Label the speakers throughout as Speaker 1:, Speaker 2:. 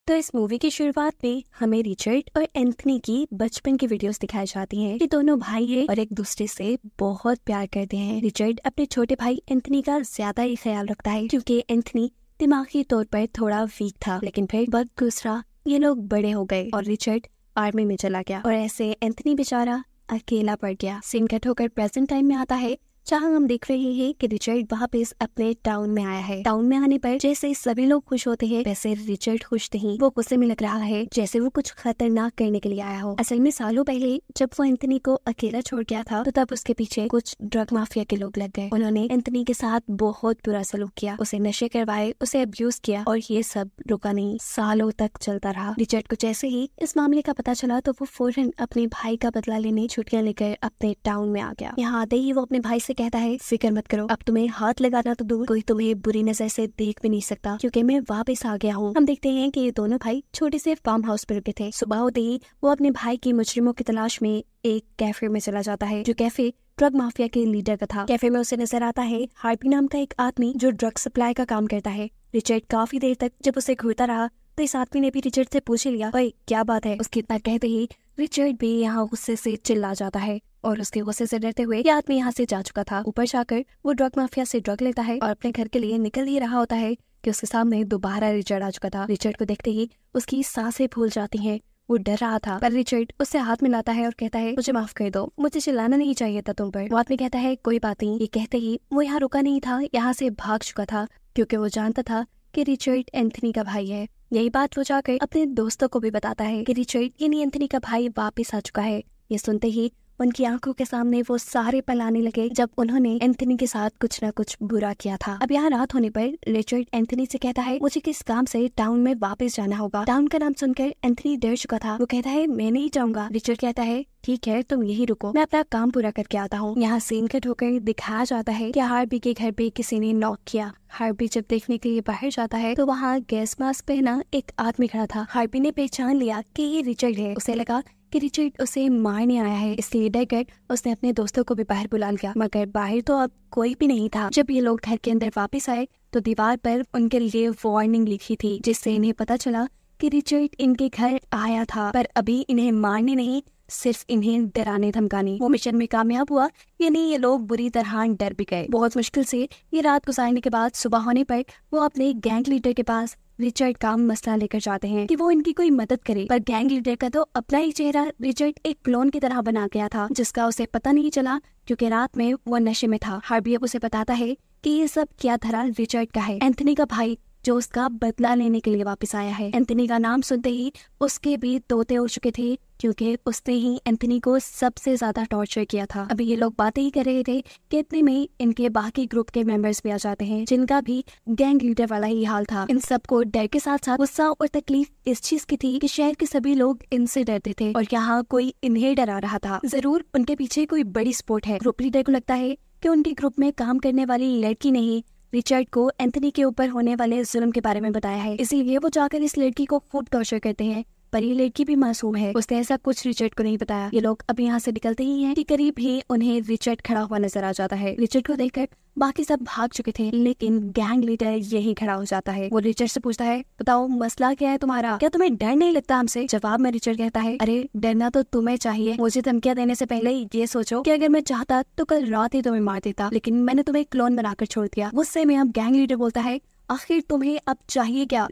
Speaker 1: तो इस मूवी की शुरुआत में हमें रिचर्ड और एंथनी की बचपन की वीडियोस दिखाई जाती हैं। ये दोनों भाई हैं और एक दूसरे से बहुत प्यार करते हैं। रिचर्ड अपने छोटे भाई एंथनी का ज्यादा ही ख्याल रखता है क्योंकि एंथनी दिमागी तौर पर थोड़ा वीक था। लेकिन फिर वक्त गुजरा, ये लोग बड़े हो गए और रिचर्ड आर्मी में चला गया और ऐसे एंथनी बेचारा अकेला पड़ गया। सीन कट होकर प्रेजेंट टाइम में आता है जहाँ हम देख रहे हैं कि रिचर्ड वापस अपने टाउन में आया है। टाउन में आने पर जैसे सभी लोग खुश होते हैं वैसे रिचर्ड खुश नहीं। वो गुस्से में लग रहा है जैसे वो कुछ खतरनाक करने के लिए आया हो। असल में सालों पहले जब वो एंथनी को अकेला छोड़ गया था तो तब उसके पीछे कुछ ड्रग माफिया के लोग लग गए। उन्होंने एंथनी के साथ बहुत बुरा सलूक किया, उसे नशे करवाए, उसे अब्यूज किया और ये सब रुका नहीं, सालों तक चलता रहा। रिचर्ड को जैसे ही इस मामले का पता चला तो वो फौरन अपने भाई का बदला लेने छुट्टियां लेकर अपने टाउन में आ गया। यहाँ आते ही वो अपने भाई से कहता है, फिक्र मत करो, अब तुम्हें हाथ लगाना तो दूर, कोई तुम्हें बुरी नजर से देख भी नहीं सकता क्योंकि मैं वापस आ गया हूँ। हम देखते हैं कि ये दोनों भाई छोटे से फार्म हाउस पर रुके थे। सुबह होते ही वो अपने भाई की मुजरिमों की तलाश में एक कैफे में चला जाता है जो कैफे ड्रग माफिया के लीडर का था। कैफे में उसे नजर आता है हार्पी नाम का एक आदमी जो ड्रग सप्लाई का काम करता है। रिचर्ड काफी देर तक जब उसे घूरता रहा तो इस आदमी ने भी रिचर्ड से पूछ लिया, ओए क्या बात है। उसके इतना कहते ही रिचर्ड भी यहाँ गुस्से से चिल्ला जाता है और उसके गुस्से से डरते हुए ये आदमी यहाँ से जा चुका था। ऊपर जाकर वो ड्रग माफिया से ड्रग लेता है और अपने घर के लिए निकल ही रहा होता है कि उसके सामने दोबारा रिचर्ड आ चुका था। रिचर्ड को देखते ही उसकी सांसें फूल जाती हैं। वो डर रहा था पर रिचर्ड उससे हाथ मिलाता है और कहता है, मुझे माफ कर दो, मुझे चिल्लाना नहीं चाहिए था तुम पर। वो आदमी कहता है, कोई बात नहीं। ये कहते ही वो यहाँ रुका नहीं था, यहाँ से भाग चुका था क्योंकि वो जानता था कि रिचर्ड एंथनी का भाई है। यही बात वो जाकर अपने दोस्तों को भी बताता है कि रिचर्ड यानी एंथनी का भाई वापस आ चुका है। ये सुनते ही उनकी आंखों के सामने वो सारे पल आने लगे जब उन्होंने एंथनी के साथ कुछ न कुछ बुरा किया था। अब यहाँ रात होने पर रिचर्ड एंथनी से कहता है, मुझे किस काम से टाउन में वापस जाना होगा। टाउन का नाम सुनकर एंथनी डर चुका था। वो कहता है, मैं नहीं जाऊंगा। रिचर्ड कहता है, ठीक है, तुम यही रुको, मैं अपना काम पूरा करके आता हूँ। यहाँ सीन कट होकर दिखाया जाता है कि हार्पी के घर पे किसी ने नॉक किया। हार्पी जब देखने के लिए बाहर जाता है तो वहाँ गैस मास्क पहना एक आदमी खड़ा था। हार्पी ने पहचान लिया कि ये रिचर्ड है। उसे लगा कि रिचर्ड उसे मारने आया है, इसलिए डरकर उसने अपने दोस्तों को भी बाहर बुला लिया। मगर बाहर तो अब कोई भी नहीं था। जब ये लोग घर के अंदर वापस आए तो दीवार पर उनके लिए वार्निंग लिखी थी जिससे इन्हें पता चला कि रिचर्ड इनके घर आया था पर अभी इन्हें मारने नहीं, सिर्फ इन्हें डराने धमकाने। वो मिशन में कामयाब हुआ, यानी ये लोग बुरी तरह डर भी गए। बहुत मुश्किल से ये रात गुजारने के बाद सुबह होने पर वो अपने गैंग लीडर के पास रिचर्ड का मसला लेकर जाते हैं कि वो इनकी कोई मदद करे। पर गैंग लीडर का तो अपना ही चेहरा रिचर्ड एक क्लोन की तरह बना गया था जिसका उसे पता नहीं चला क्योंकि रात में वो नशे में था। हार्पी अब उसे बताता है कि ये सब क्या धरा रिचर्ड का है, एंथनी का भाई जो उसका बदला लेने के लिए वापस आया है। एंथनी का नाम सुनते ही उसके भी तोते उड़ चुके थे क्योंकि उसने ही एंथनी को सबसे ज्यादा टॉर्चर किया था। अभी ये लोग बातें ही कर रहे थे कि इतने में इनके बाकी ग्रुप के मेंबर्स भी आ जाते हैं जिनका भी गैंग लीडर वाला ही हाल था। इन सबको डर के साथ साथ गुस्सा और तकलीफ इस चीज की थी कि शहर के सभी लोग इनसे डरते थे और यहाँ कोई इन्हें डरा रहा था। जरूर उनके पीछे कोई बड़ी स्पोर्ट है। ग्रुप लीडर को लगता है कि उनके ग्रुप में काम करने वाली लड़की नहीं रिचर्ड को एंथनी के ऊपर होने वाले जुल्म के बारे में बताया है, इसीलिए वो जाकर इस लड़की को खूब टॉर्चर करते हैं। पर ये लड़की भी मासूम है, उसने ऐसा कुछ रिचर्ड को नहीं बताया। ये लोग अब यहाँ से निकलते ही हैं कि करीब ही उन्हें रिचर्ड खड़ा हुआ नजर आ जाता है। रिचर्ड को देखकर बाकी सब भाग चुके थे लेकिन गैंग लीडर यही खड़ा हो जाता है। वो रिचर्ड से पूछता है, बताओ मसला क्या है तुम्हारा, क्या तुम्हें डर नहीं लगता हमसे? जवाब में रिचर्ड कहता है, अरे डरना तो तुम्हें चाहिए। मुझे धमकियां देने से पहले ये सोचो कि अगर मैं चाहता तो कल रात ही तुम्हें मार देता, लेकिन मैंने तुम्हें क्लोन बनाकर छोड़ दिया। गुस्से में अब गैंग लीडर बोलता है, आखिर तुम्हें अब चाहिए क्या?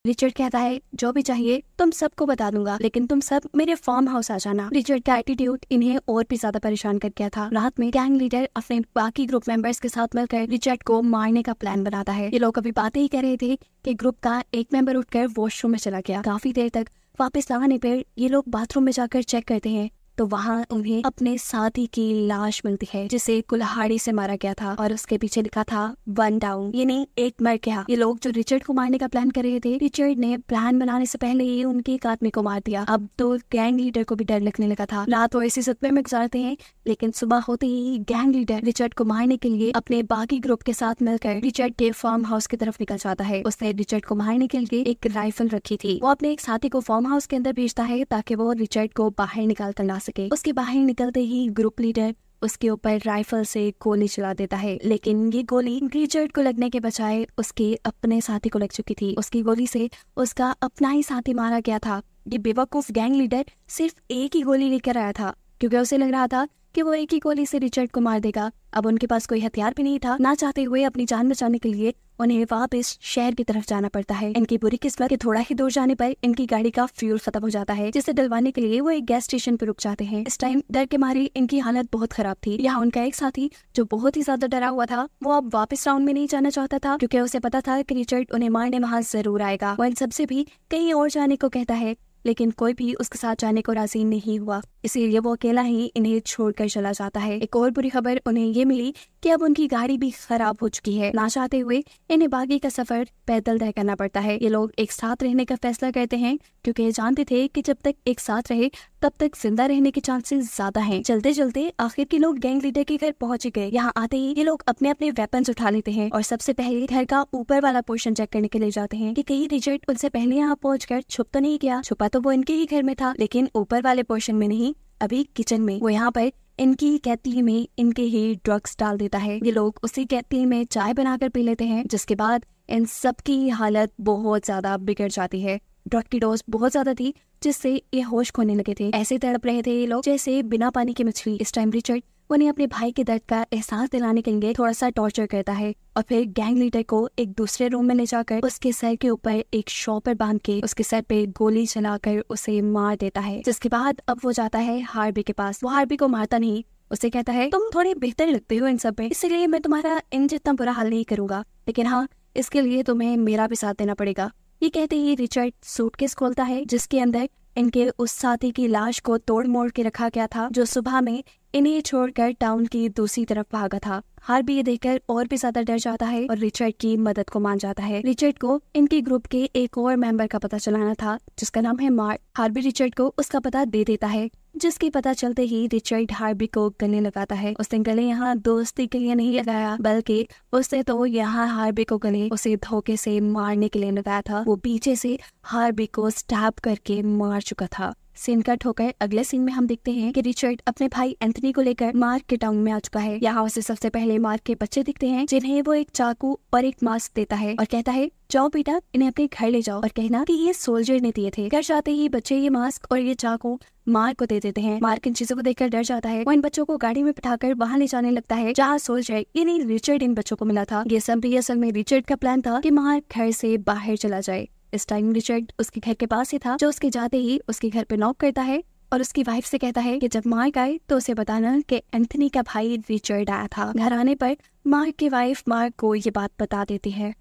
Speaker 1: रिचर्ड कहता है, जो भी चाहिए तुम सबको बता दूंगा, लेकिन तुम सब मेरे फार्म हाउस आ जाना। रिचर्ड का एटीट्यूड इन्हें और भी ज्यादा परेशान कर गया था। रात में गैंग लीडर अपने बाकी ग्रुप मेंबर्स के साथ मिलकर रिचर्ड को मारने का प्लान बनाता है। ये लोग अभी बातें ही कर रहे थे कि ग्रुप का एक मेंबर उठकर वॉशरूम में चला गया। काफी देर तक वापस आने पर ये लोग बाथरूम में जाकर चेक करते हैं तो वहाँ उन्हें अपने साथी की लाश मिलती है जिसे कुल्हाड़ी से मारा गया था और उसके पीछे लिखा था 1 डाउन, यानी एक मर गया। ये लोग जो रिचर्ड को मारने का प्लान कर रहे थे, रिचर्ड ने प्लान बनाने से पहले ही उनके एक आदमी को मार दिया। अब तो गैंग लीडर को भी डर लगने लगा था। रात वो इसी सदमे में गुजारते हैं लेकिन सुबह होते ही गैंग लीडर रिचर्ड को मारने के लिए अपने बाकी ग्रुप के साथ मिलकर रिचर्ड के फार्म हाउस की तरफ निकल जाता है। उसने रिचर्ड को मारने के लिए एक राइफल रखी थी। वो अपने एक साथी को फार्म हाउस के अंदर भेजता है ताकि वो रिचर्ड को बाहर निकाल कर ला सके। उसके बाहर निकलते ही ग्रुप लीडर उसके ऊपर राइफल से गोली चला देता है, लेकिन ये गोली रिचर्ड को लगने के बजाय उसके अपने साथी को लग चुकी थी। उसकी गोली से उसका अपना ही साथी मारा गया था। ये बेवकूफ गैंग लीडर सिर्फ एक ही गोली लेकर आया था, क्योंकि उसे लग रहा था कि वो एक ही गोली से रिचर्ड को मार देगा। अब उनके पास कोई हथियार भी नहीं था। ना चाहते हुए अपनी जान बचाने के लिए उन्हें वापस शहर की तरफ जाना पड़ता है। इनकी बुरी किस्मत के थोड़ा ही दूर जाने पर इनकी गाड़ी का फ्यूल खत्म हो जाता है, जिसे डलवाने के लिए वो एक गैस स्टेशन पर रुक जाते हैं। इस टाइम डर के मारे इनकी हालत बहुत खराब थी। यहाँ उनका एक साथी जो बहुत ही ज्यादा डरा हुआ था, वो अब वापस राउंड में नहीं जाना चाहता था, क्योंकि उसे पता था कि रिचर्ड उन्हें मारने वहाँ जरूर आएगा। वो इन सबसे भी कहीं और जाने को कहता है, लेकिन कोई भी उसके साथ जाने को राजी नहीं हुआ, इसीलिए वो अकेला ही इन्हें छोड़कर चला जाता है। एक और बुरी खबर उन्हें ये मिली कि अब उनकी गाड़ी भी खराब हो चुकी है। ना चाहते हुए इन्हें बाकी का सफर पैदल तय करना पड़ता है। ये लोग एक साथ रहने का फैसला करते हैं, क्योंकि ये जानते थे कि जब तक एक साथ रहे तब तक जिंदा रहने के चांसेस ज्यादा हैं। चलते चलते आखिर के लोग गैंग लीडर के घर पहुंच गए। यहाँ आते ही ये लोग अपने अपने वेपन्स उठा लेते हैं और सबसे पहले घर का ऊपर वाला पोर्शन चेक करने के लिए जाते हैं कि कहीं रिचर्ड उनसे पहले यहाँ पहुंचकर छुप तो नहीं गया। छुपा तो वो इनके ही घर में था, लेकिन ऊपर वाले पोर्शन में नहीं, अभी किचन में। वो यहाँ पर इनकी केतली में इनके ही ड्रग्स डाल देता है। ये लोग उसी केतली में चाय बनाकर पी लेते हैं, जिसके बाद इन सब की हालत बहुत ज्यादा बिगड़ जाती है। ड्रग की डोज बहुत ज्यादा थी, जिससे ये होश खोने लगे थे। ऐसे तड़प रहे थे ये लोग जैसे बिना पानी की मछली। इस टाइम रिचर्ड उन्हें अपने भाई के दर्द का एहसास दिलाने के लिए थोड़ा सा टॉर्चर करता है और फिर गैंग लीडर को एक दूसरे रूम में ले जाकर उसके सर के ऊपर एक शॉपर बांध के उसके सर पे गोली चलाकर उसे मार देता है। जिसके बाद अब वो जाता है हार्बी के पास। वो हार्बी को मारता नहीं, उसे कहता है तुम थोड़े बेहतर लगते हो इन सब में, इसलिए मैं तुम्हारा इन जितना बुरा हाल नहीं करूंगा, लेकिन हाँ, इसके लिए तुम्हें मेरा भी साथ देना पड़ेगा। ये कहते ही रिचर्ड सूटकेस खोलता है, जिसके अंदर इनके उस साथी की लाश को तोड़ मोड़ के रखा गया था, जो सुबह में इन्हें छोड़कर टाउन की दूसरी तरफ भागा था। हार्बी ये देखकर और भी ज्यादा डर जाता है और रिचर्ड की मदद को मान जाता है। रिचर्ड को इनके ग्रुप के एक और मेंबर का पता चलाना था, जिसका नाम है मार्क। हार्बी रिचर्ड को उसका पता दे देता है, जिसके पता चलते ही रिचर्ड हार्बी को गले लगाता है। उसने गले यहाँ दोस्ती के लिए नहीं लगाया, बल्कि उसने तो यहाँ हार्बी को गले उसे धोखे से मारने के लिए लगाया था। वो पीछे से हार्बी को स्टैब करके मार चुका था। सीन कट होकर अगले सीन में हम देखते हैं कि रिचर्ड अपने भाई एंथनी को लेकर मार्क के टाउन में आ चुका है। यहाँ उसे सबसे पहले मार्क के बच्चे दिखते हैं, जिन्हें वो एक चाकू और एक मास्क देता है और कहता है जाओ बेटा, इन्हें अपने घर ले जाओ और कहना कि ये सोल्जर ने दिए थे। घर जाते ही बच्चे ये मास्क और ये चाकू मार्क को दे देते हैं। मार्क इन चीजों को देखकर डर जाता है। वो इन बच्चों को गाड़ी में बिठाकर वहाँ ले जाने लगता है जहाँ सोल्जर यानी रिचर्ड इन बच्चों को मिला था। ये सब भी असल में रिचर्ड का प्लान था कि मार्क घर से बाहर चला जाए। इस टाइम रिचर्ड उसके घर के पास ही था, जो उसके जाते ही उसके घर पे नॉक करता है और उसकी वाइफ से कहता है कि जब मार्क आए तो उसे बताना कि एंथनी का भाई रिचर्ड आया था। घर आने पर मार्क की वाइफ मार्क को ये बात बता देती है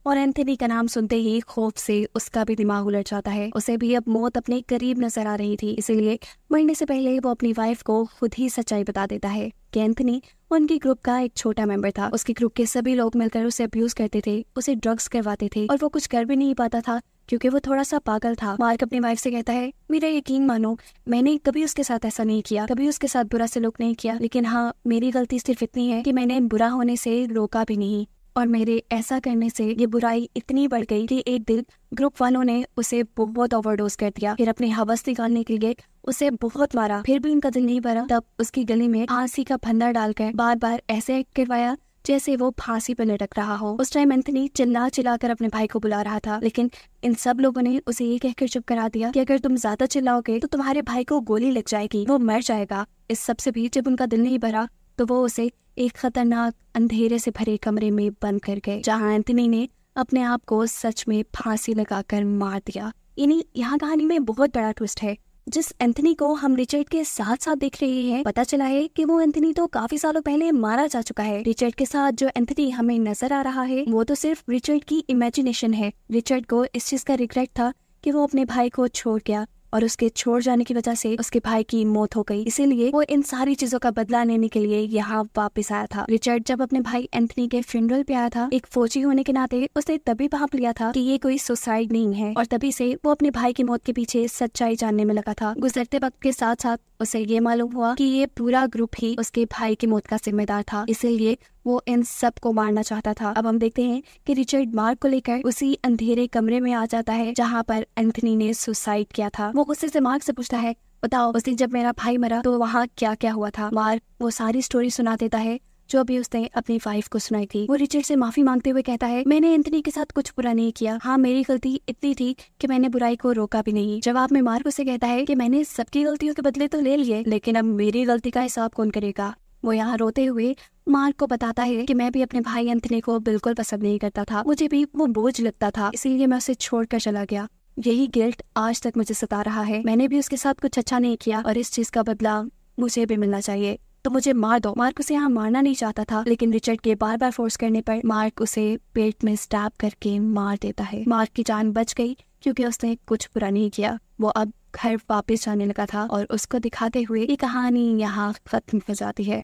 Speaker 1: और एंथनी का नाम सुनते ही खौफ से उसका भी दिमाग उलट जाता है। उसे भी अब मौत अपने करीब नजर आ रही थी, इसीलिए मरने से पहले वो अपनी वाइफ को खुद ही सच्चाई बता देता है कि एंथनी उनके ग्रुप का एक छोटा मेंबर था। उसके ग्रुप के सभी लोग मिलकर उसे अब्यूज करते थे, उसे ड्रग्स करवाते थे और वो कुछ कर भी नहीं पाता था, क्योंकि वो थोड़ा सा पागल था। मार्क अपनी वाइफ से कहता है मेरा यकीन मानो, मैंने कभी उसके साथ ऐसा नहीं किया, कभी उसके साथ बुरा सलूक नहीं किया, लेकिन हाँ, मेरी गलती सिर्फ इतनी है कि मैंने बुरा होने से रोका भी नहीं और मेरे ऐसा करने से ये बुराई इतनी बढ़ गई कि एक दिन ग्रुप वालों ने उसे बहुत ओवरडोज कर दिया। फिर अपनी हवस निकालने के लिए उसे बहुत मारा, फिर भी उनका दिल नहीं भरा। तब उसकी गले में फांसी का फंदा डालकर बार बार ऐसे एक्ट करवाया जैसे वो फांसी पर लटक रहा हो। उस टाइम एंथनी चिल्ला चिल्लाकर अपने भाई को बुला रहा था, लेकिन इन सब लोगों ने उसे ये कहकर चुप करा दिया कि अगर तुम ज्यादा चिल्लाओगे तो तुम्हारे भाई को गोली लग जाएगी, वो मर जाएगा। इस सब से भी जब उनका दिल नहीं भरा तो वो उसे एक खतरनाक अंधेरे से भरे कमरे में बंद कर गए, जहाँ एंथनी ने अपने आप को सच में फांसी लगाकर मार दिया। यानी यहाँ कहानी में बहुत बड़ा ट्विस्ट है। जिस एंथनी को हम रिचर्ड के साथ साथ देख रहे हैं, पता चला है कि वो एंथनी तो काफी सालों पहले मारा जा चुका है। रिचर्ड के साथ जो एंथनी हमें नजर आ रहा है वो तो सिर्फ रिचर्ड की इमेजिनेशन है। रिचर्ड को इस चीज का रिग्रेट था कि वो अपने भाई को छोड़ गया और उसके छोड़ जाने की वजह से उसके भाई की मौत हो गई, इसीलिए वो इन सारी चीजों का बदला लेने के लिए यहाँ वापस आया था। रिचर्ड जब अपने भाई एंथनी के फ्यूनरल पे आया था, एक फौजी होने के नाते उसने तभी भाप लिया था कि ये कोई सुसाइड नहीं है, और तभी से वो अपने भाई की मौत के पीछे सच्चाई जानने में लगा था। गुजरते वक्त के साथ साथ उसे ये मालूम हुआ कि ये पूरा ग्रुप ही उसके भाई की मौत का जिम्मेदार था, इसीलिए वो इन सब को मारना चाहता था। अब हम देखते हैं कि रिचर्ड मार्क को लेकर उसी अंधेरे कमरे में आ जाता है जहाँ पर एंथनी ने सुसाइड किया था। वो गुस्से से मार्क से पूछता है बताओ उस दिन जब मेरा भाई मरा तो वहाँ क्या क्या हुआ था। मार्क वो सारी स्टोरी सुना देता है जो अभी उसने अपनी वाइफ को सुनाई थी। वो रिचर्ड से माफी मांगते हुए कहता है, मैंने एंथनी के साथ कुछ बुरा नहीं किया। हाँ, मेरी गलती इतनी थी कि मैंने बुराई को रोका भी नहीं। जवाब में मार्क उसे कहता है कि मैंने सबकी गलतियों के बदले तो ले लिए, लेकिन अब मेरी गलती का हिसाब कौन करेगा। वो यहाँ रोते हुए मार्क को बताता है कि मैं भी अपने भाई एंथनी को बिल्कुल पसंद नहीं करता था, मुझे भी वो बोझ लगता था, इसीलिए मैं उसे छोड़कर चला गया। यही गिल्ट आज तक मुझे सता रहा है। मैंने भी उसके साथ कुछ अच्छा नहीं किया और इस चीज का बदला मुझे भी मिलना चाहिए, तो मुझे मार दो। मार्क उसे यहाँ मारना नहीं चाहता था, लेकिन रिचर्ड के बार बार फोर्स करने पर मार्क उसे पेट में स्टैब करके मार देता है। मार्क की जान बच गई क्योंकि उसने कुछ बुरा नहीं किया। वो अब घर वापस जाने लगा था और उसको दिखाते हुए ये कहानी यहाँ खत्म हो जाती है।